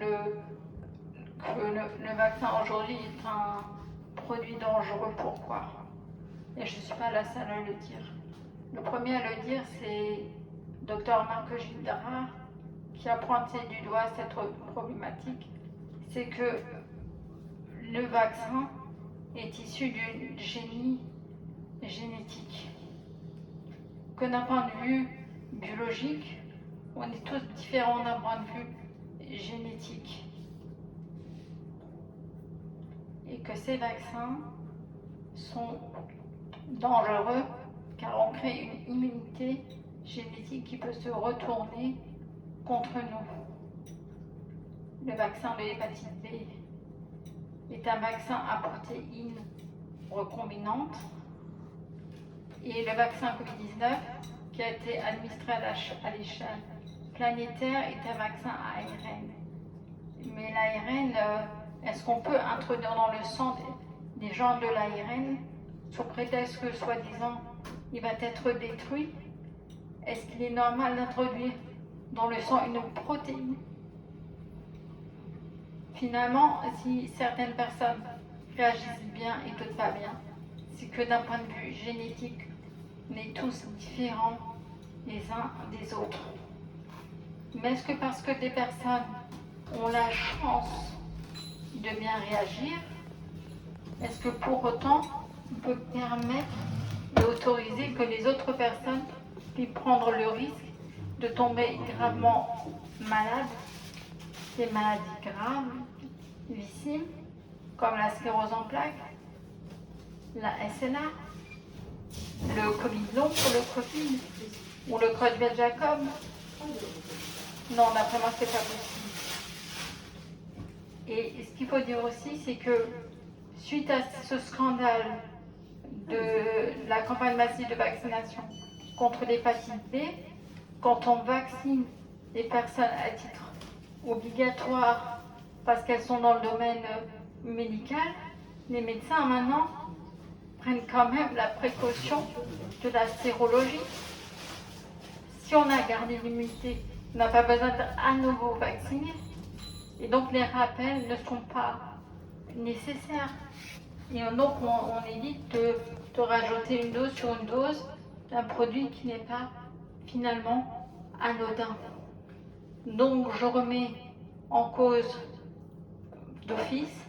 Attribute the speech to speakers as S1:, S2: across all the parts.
S1: Le vaccin aujourd'hui est un produit dangereux. Pourquoi? Et je ne suis pas la seule à le dire. Le premier à le dire, c'est Dr Marc Gildara, qui a pointé du doigt cette problématique. C'est que le vaccin est issu d'une génie génétique. Que d'un point de vue biologique, on est tous différents d'un point de vue génétique. Et que ces vaccins sont dangereux car on crée une immunité génétique qui peut se retourner contre nous. Le vaccin de l'hépatite B est un vaccin à protéines recombinantes et le vaccin Covid-19 qui a été administré à l'échelle planétaire est un vaccin à ARN. Mais l'ARN, est-ce qu'on peut introduire dans le sang des gens de l'ARN sous prétexte que, soi-disant, il va être détruit? Est-ce qu'il est normal d'introduire dans le sang une protéine? Finalement, si certaines personnes réagissent bien et d'autres pas bien, c'est que d'un point de vue génétique, on est tous différents les uns des autres. Mais est-ce que parce que des personnes ont la chance de bien réagir, est-ce que pour autant on peut permettre et autoriser que les autres personnes puissent prendre le risque de tomber gravement malades, des maladies graves, vissimes, comme la sclérose en plaques, la SLA, le Covid long pour le Covid, ou le Creutzfeldt-Jakob? Non, d'après moi, c'est pas possible. Et ce qu'il faut dire aussi, c'est que suite à ce scandale de la campagne massive de vaccination contre l'hépatite B, quand on vaccine les personnes à titre obligatoire parce qu'elles sont dans le domaine médical, les médecins maintenant prennent quand même la précaution de la sérologie. Si on a gardé l'immunité, on n'a pas besoin d'être à nouveau vacciné. Et donc les rappels ne sont pas nécessaires. Et donc on évite de rajouter une dose sur une dose d'un produit qui n'est pas finalement anodin. Donc je remets en cause d'office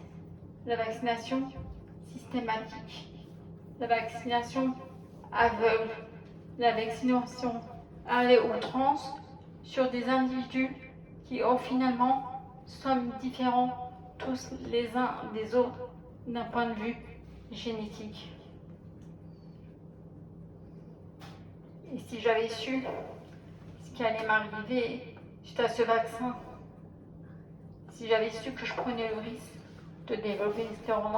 S1: la vaccination systématique, la vaccination aveugle, la vaccination à l'outrance sur des individus qui ont finalement sommes différents tous les uns des autres d'un point de vue génétique. Et si j'avais su ce qui allait m'arriver suite à ce vaccin, si j'avais su que je prenais le risque de développer une sclérose